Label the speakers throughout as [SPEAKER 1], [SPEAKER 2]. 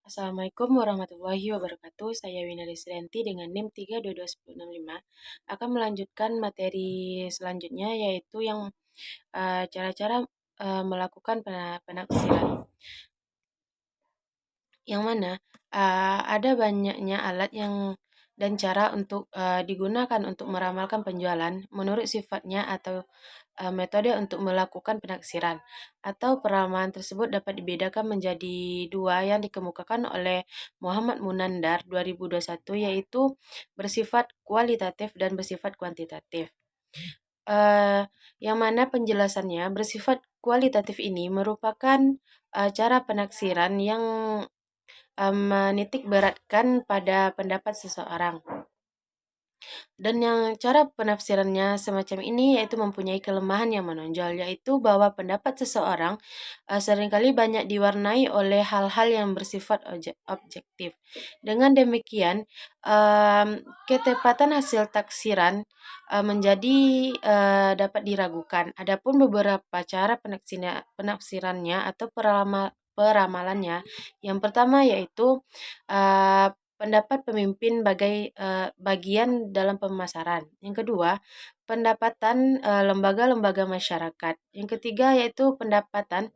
[SPEAKER 1] Assalamualaikum warahmatullahi wabarakatuh. Saya Wina Desrianti dengan NIM 3221065 akan melanjutkan materi selanjutnya yaitu yang cara-cara melakukan penaksiran. Yang mana ada banyaknya alat yang dan cara untuk digunakan untuk meramalkan penjualan menurut sifatnya atau metode untuk melakukan penaksiran atau peramalan tersebut dapat dibedakan menjadi dua yang dikemukakan oleh Muhammad Munandar 2021 yaitu bersifat kualitatif dan bersifat kuantitatif. Eh, yang mana penjelasannya bersifat kualitatif ini merupakan cara penaksiran yang menitik beratkan pada pendapat seseorang. Dan yang cara penafsirannya semacam ini yaitu mempunyai kelemahan yang menonjol, yaitu bahwa pendapat seseorang seringkali banyak diwarnai oleh hal-hal yang bersifat objektif. Dengan demikian, ketepatan hasil taksiran menjadi dapat diragukan. Adapun beberapa cara penafsirannya atau peramalannya, yang pertama yaitu pendapat pemimpin bagian dalam pemasaran. Yang kedua, pendapatan lembaga-lembaga masyarakat. Yang ketiga yaitu pendapatan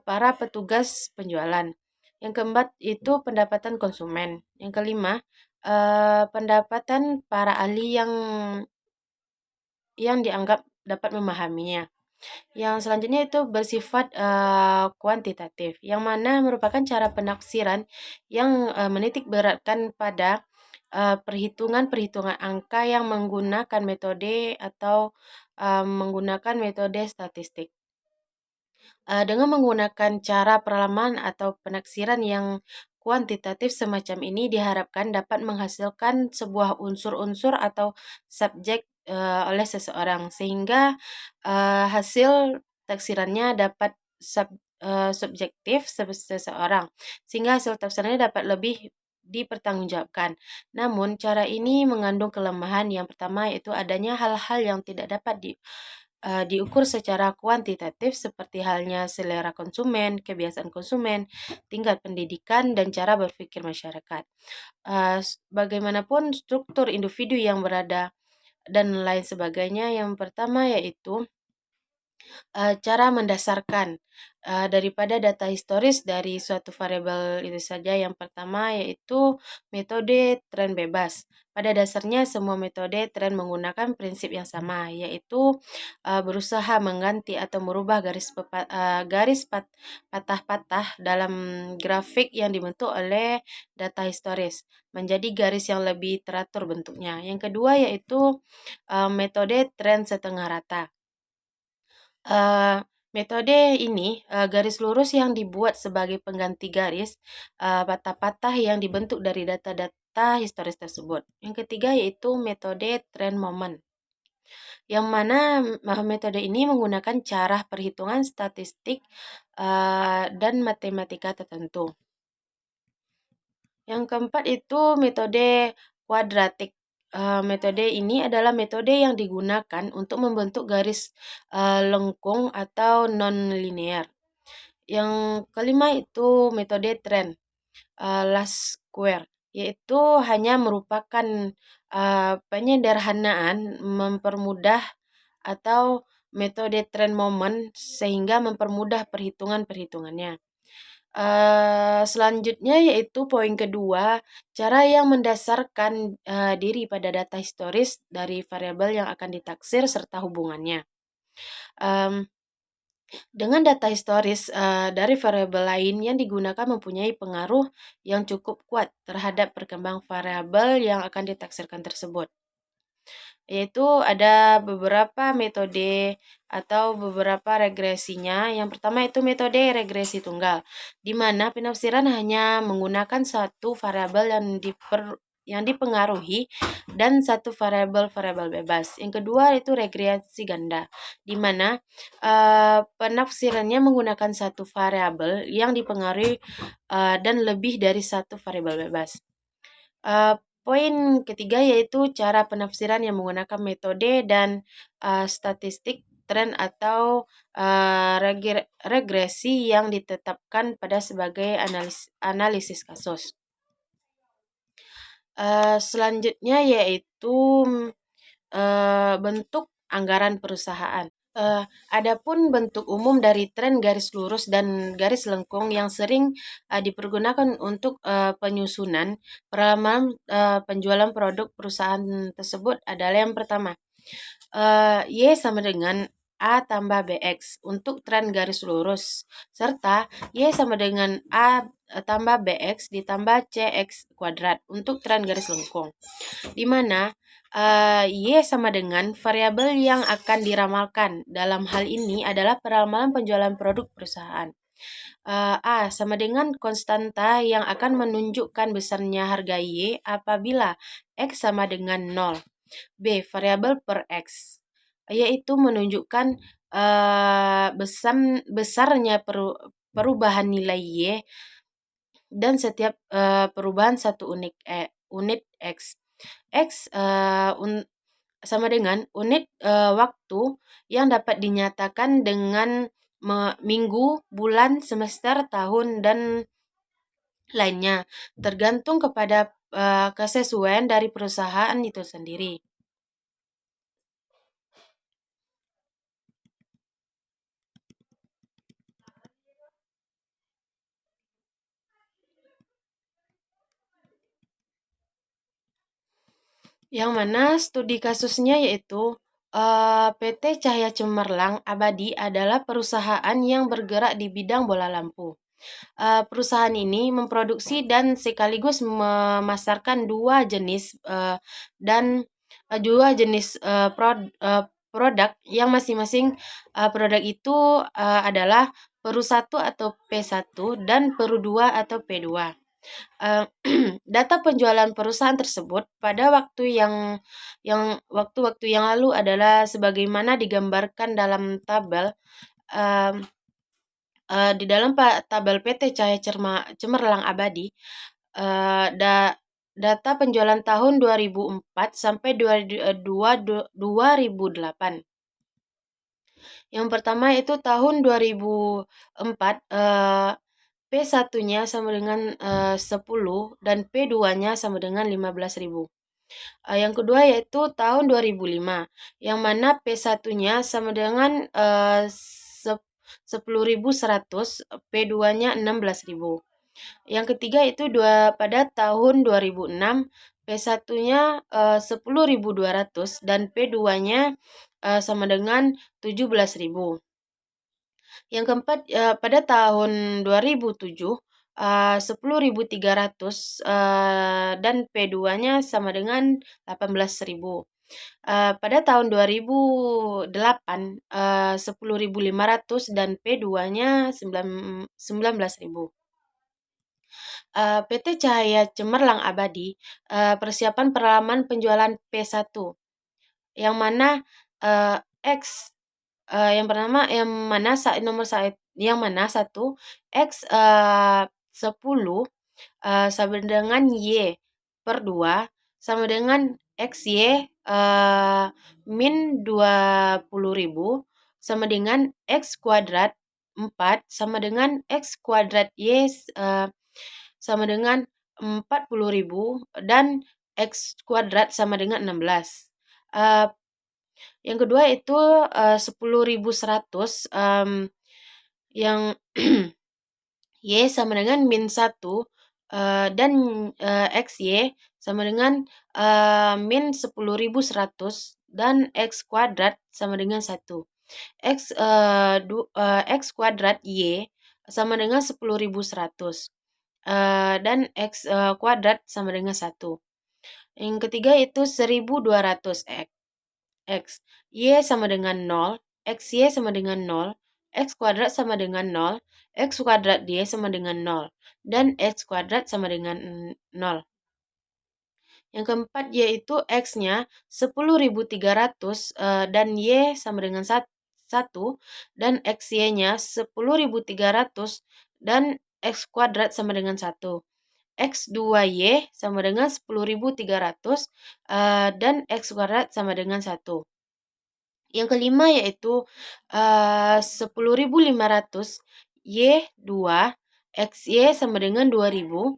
[SPEAKER 1] para petugas penjualan. Yang keempat itu pendapatan konsumen. Yang kelima, pendapatan para ahli yang dianggap dapat memahaminya. Yang selanjutnya itu bersifat kuantitatif, yang mana merupakan cara penafsiran yang menitik beratkan pada perhitungan-perhitungan angka yang menggunakan metode atau menggunakan metode statistik. Dengan menggunakan cara peralaman atau penaksiran yang kuantitatif semacam ini diharapkan dapat menghasilkan sebuah unsur-unsur atau subjek oleh seseorang sehingga hasil taksirannya dapat subjektif seseorang sehingga hasil taksirannya dapat lebih dipertanggungjawabkan. Namun cara ini mengandung kelemahan yang pertama yaitu adanya hal-hal yang tidak dapat diukur secara kuantitatif seperti halnya selera konsumen, kebiasaan konsumen, tingkat pendidikan, dan cara berpikir masyarakat. Bagaimanapun struktur individu yang berada dan lain sebagainya. Yang pertama yaitu cara mendasarkan daripada data historis dari suatu variabel itu saja. Yang pertama yaitu metode tren bebas. Pada dasarnya semua metode tren menggunakan prinsip yang sama, yaitu berusaha mengganti atau merubah garis patah-patah dalam grafik yang dibentuk oleh data historis menjadi garis yang lebih teratur bentuknya. Yang kedua yaitu metode tren setengah rata. Metode ini garis lurus yang dibuat sebagai pengganti garis patah-patah yang dibentuk dari data-data historis tersebut. Yang ketiga yaitu metode trend moment, yang mana metode ini menggunakan cara perhitungan statistik dan matematika tertentu. Yang keempat itu metode kuadratik. Metode ini adalah metode yang digunakan untuk membentuk garis lengkung atau non-linear. Yang kelima itu metode trend last square, yaitu hanya merupakan penyederhanaan mempermudah atau metode trend moment sehingga mempermudah perhitungannya. Selanjutnya yaitu poin kedua, cara yang mendasarkan diri pada data historis dari variabel yang akan ditaksir serta hubungannya. Dengan data historis dari variabel lain yang digunakan mempunyai pengaruh yang cukup kuat terhadap perkembang variabel yang akan ditaksirkan tersebut. Yaitu ada beberapa metode atau beberapa regresinya. Yang pertama itu metode regresi tunggal, di mana penafsiran hanya menggunakan satu variabel yang dipengaruhi dan satu variabel bebas. Yang kedua itu regresi ganda, di mana penafsirannya menggunakan satu variabel yang dipengaruhi dan lebih dari satu variabel bebas. Poin ketiga yaitu cara penafsiran yang menggunakan metode dan statistik tren atau regresi yang ditetapkan pada sebagai analisis kasus. Selanjutnya yaitu bentuk anggaran perusahaan. Adapun bentuk umum dari tren garis lurus dan garis lengkung yang sering dipergunakan untuk penyusunan peralaman penjualan produk perusahaan tersebut adalah yang pertama, Y sama dengan A tambah BX untuk tren garis lurus, serta Y sama dengan A tambah BX ditambah CX kuadrat untuk tren garis lengkung, di mana Y sama dengan variabel yang akan diramalkan. Dalam hal ini adalah peramalan penjualan produk perusahaan. A sama dengan konstanta yang akan menunjukkan besarnya harga Y apabila X sama dengan 0. B. Variabel per X, yaitu menunjukkan besarnya perubahan nilai Y dan setiap perubahan satu unit X. X sama dengan unit waktu yang dapat dinyatakan dengan minggu, bulan, semester, tahun, dan lainnya, tergantung kepada kesesuaian dari perusahaan itu sendiri. Yang mana studi kasusnya yaitu PT Cahaya Cemerlang Abadi adalah perusahaan yang bergerak di bidang bola lampu. Perusahaan ini memproduksi dan sekaligus memasarkan dua jenis produk yang masing-masing produk itu adalah Peru 1 atau P1 dan Peru 2 atau P2. Data penjualan perusahaan tersebut pada waktu-waktu yang lalu adalah sebagaimana digambarkan dalam tabel di dalam tabel PT Cahaya Cemerlang Abadi. Data penjualan tahun 2004 sampai 2008. Yang pertama itu tahun 2004, P1-nya sama dengan 10 dan P2-nya sama dengan 15.000. Yang kedua yaitu tahun 2005, yang mana P1-nya sama dengan 10.100, P2-nya 16.000. Yang ketiga itu pada tahun 2006, P1-nya 10.200 dan P2-nya sama dengan 17.000. Yang keempat pada tahun 2007, 10.300 dan P2-nya sama dengan 18.000. Pada tahun 2008, 10.500 dan P2-nya 19.000. PT Cahaya Cemerlang Abadi, persiapan peralaman penjualan P1, yang mana X yang pertama yang mana satu X 10 sama dengan Y per 2 sama dengan XY min 20.000 sama dengan X kuadrat 4 sama dengan X kuadrat Y sama dengan 40.000 dan X kuadrat sama dengan 16. Yang kedua itu 10.100 yang Y sama dengan min 1 dan XY sama dengan min 10.100 dan X kuadrat sama dengan 1. X kuadrat Y sama dengan 10.100 dan X kuadrat sama dengan 1. Yang ketiga itu 1.200 X. Y sama dengan 0, XY sama dengan 0, X kuadrat sama dengan 0, X kuadrat Y sama dengan 0, dan X kuadrat sama dengan 0. Yang keempat yaitu X-nya 10.300 dan Y sama dengan 1, dan XY-nya 10.300 dan X kuadrat sama dengan 1. X2Y sama dengan 10.300 dan X kuadrat sama dengan 1. Yang kelima yaitu 10.500 Y2 XY sama dengan 2000,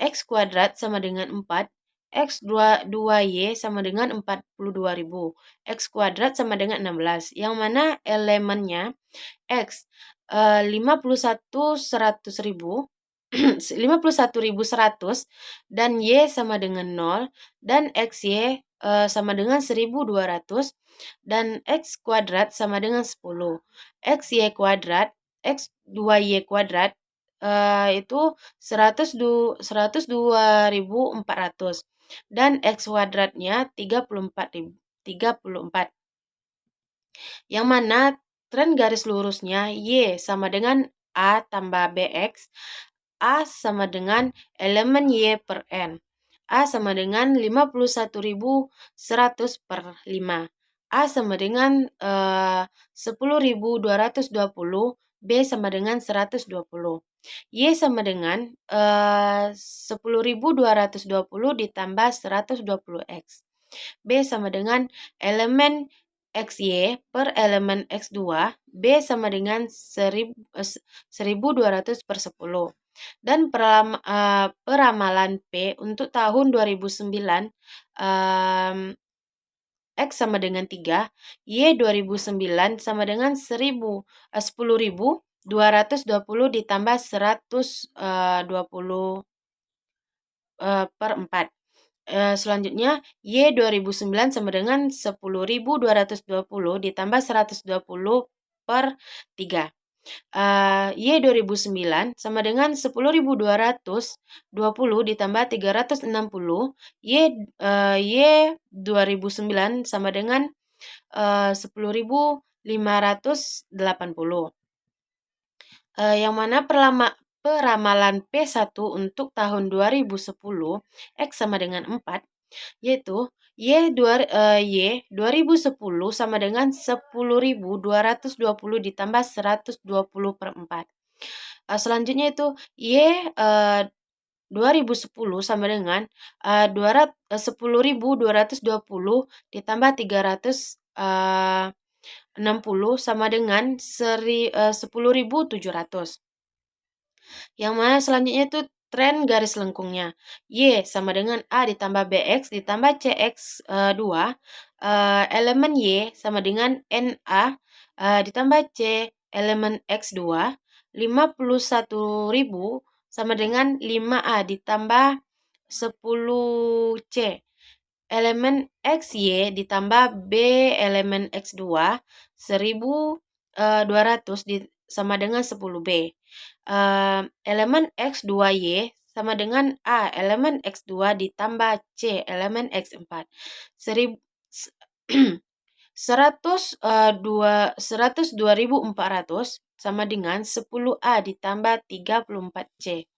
[SPEAKER 1] X kuadrat sama dengan 4, X 2Y sama dengan 42.000, X kuadrat sama dengan 16, yang mana elemennya X 51.100.000, 51.100, dan Y sama dengan 0, dan XY sama dengan 1.200, dan X kuadrat sama dengan 10. XY kuadrat, X 2Y kuadrat itu 102.400, dan X kuadratnya 34. Yang mana tren garis lurusnya Y sama dengan A tambah BX, A sama dengan elemen Y per N. A sama dengan 51.100 per 5. A sama dengan 10.220, B sama dengan 120. Y sama dengan 10.220 ditambah 120X. B sama dengan elemen XY per elemen X2, B sama dengan 1.200 per 10. Dan peramalan P untuk tahun 2009, X sama dengan 3, Y 2009 sama dengan 10.220 ditambah 120 per 4. Selanjutnya, Y 2009 sama dengan 10.220 ditambah 120 per 3. Y 2009 sama dengan 10.220 ditambah 360. Y 2009 sama dengan 10.580. Yang mana peramalan P1 untuk tahun 2010, X sama dengan 4, yaitu Y 2010 sama dengan 10.220 ditambah 120 per 4. Selanjutnya itu Y 2010 sama dengan 10.220 ditambah 360 sama dengan 10.700. Yang mana selanjutnya itu tren garis lengkungnya. Y sama dengan A ditambah BX ditambah CX 2. Elemen Y sama dengan NA ditambah C elemen X2. 51.000 sama dengan 5A ditambah 10C. Elemen XY ditambah B elemen X2. 1.200 sama dengan 10B. Elemen X2Y sama dengan A elemen X2 ditambah C elemen X4. 102.400 sama dengan 10A ditambah 34C.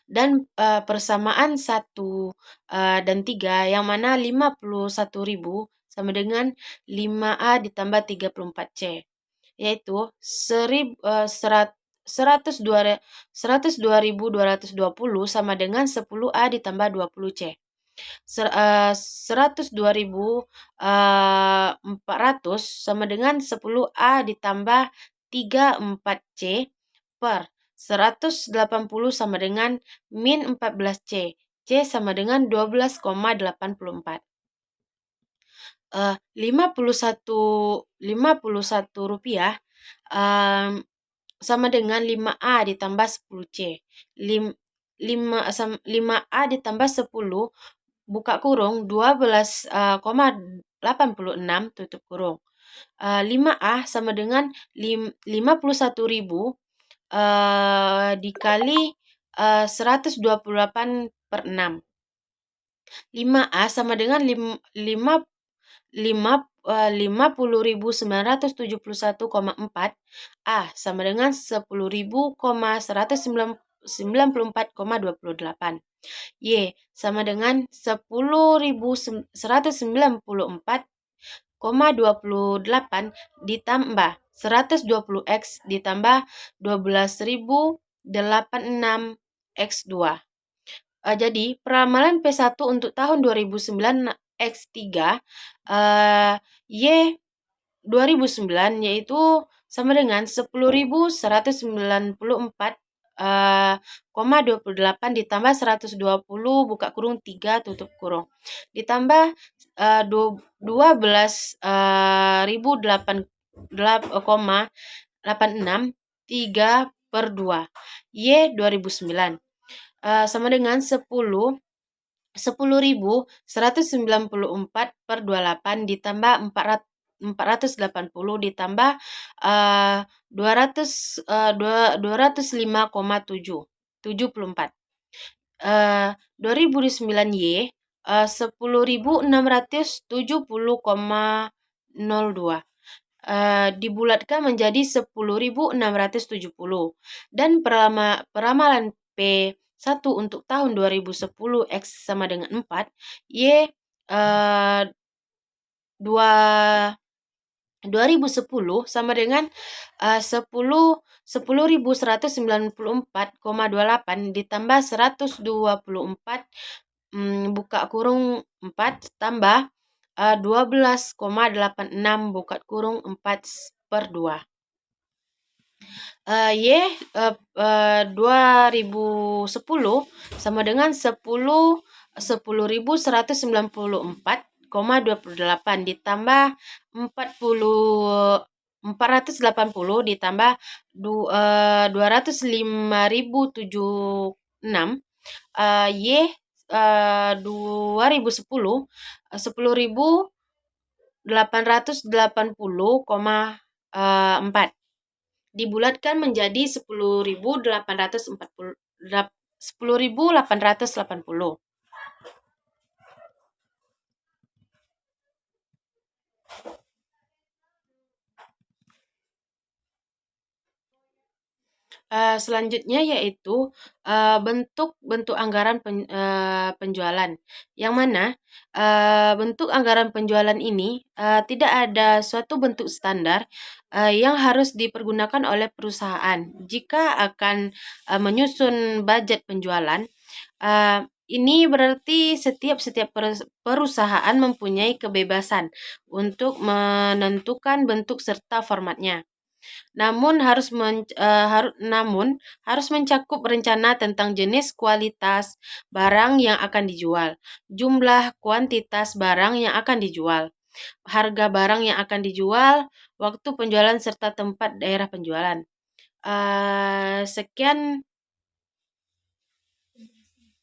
[SPEAKER 1] Dan persamaan 1 dan 3, yang mana 51.000 sama dengan 5A ditambah 34C, yaitu 102.220 sama dengan 10A ditambah 20C. 102.400 sama dengan 10A ditambah 34C per 180 sama dengan min 14C. C sama dengan 12,84. 51 rupiah sama dengan 5A ditambah 10C. 5A ditambah 10 buka kurung 12,86 tutup kurung. 5A sama dengan 51.000 dikali 128 per 6. 5A sama dengan 50.971,4. A sama dengan 10.194,28. Y sama dengan 10.194,28 ditambah 120X ditambah 12.086X2. Jadi, peramalan P1 untuk tahun 2009 X3 Y 2009 yaitu sama dengan 10.194,28 ditambah 120 buka kurung 3 tutup kurung ditambah 12.008,86 3/2 Y 2009 sama dengan 10.194 ditambah 480 ditambah 205,74. 2009 Y 10.670,02 dibulatkan menjadi 10.670 dan peramalan P1 untuk tahun 2010 X sama dengan 4 Y 2010 sama dengan 10.194,28 ditambah 124 buka kurung 4 tambah 12,86 buka kurung 4/2 Y 2010 sama dengan 10.194,28 ditambah 480 ditambah 205.076 Y 2010 10.880,4 dibulatkan menjadi 10.880. Selanjutnya yaitu bentuk anggaran penjualan, yang mana bentuk anggaran penjualan ini tidak ada suatu bentuk standar yang harus dipergunakan oleh perusahaan jika akan menyusun budget penjualan. Ini berarti setiap perusahaan mempunyai kebebasan untuk menentukan bentuk serta formatnya. Namun harus mencakup rencana tentang jenis kualitas barang yang akan dijual, jumlah kuantitas barang yang akan dijual, harga barang yang akan dijual, waktu penjualan serta tempat daerah penjualan. Sekian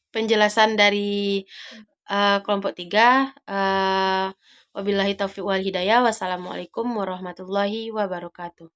[SPEAKER 1] penjelasan dari kelompok 3. Wabillahi taufiq wal hidayah. Wassalamualaikum warahmatullahi wabarakatuh.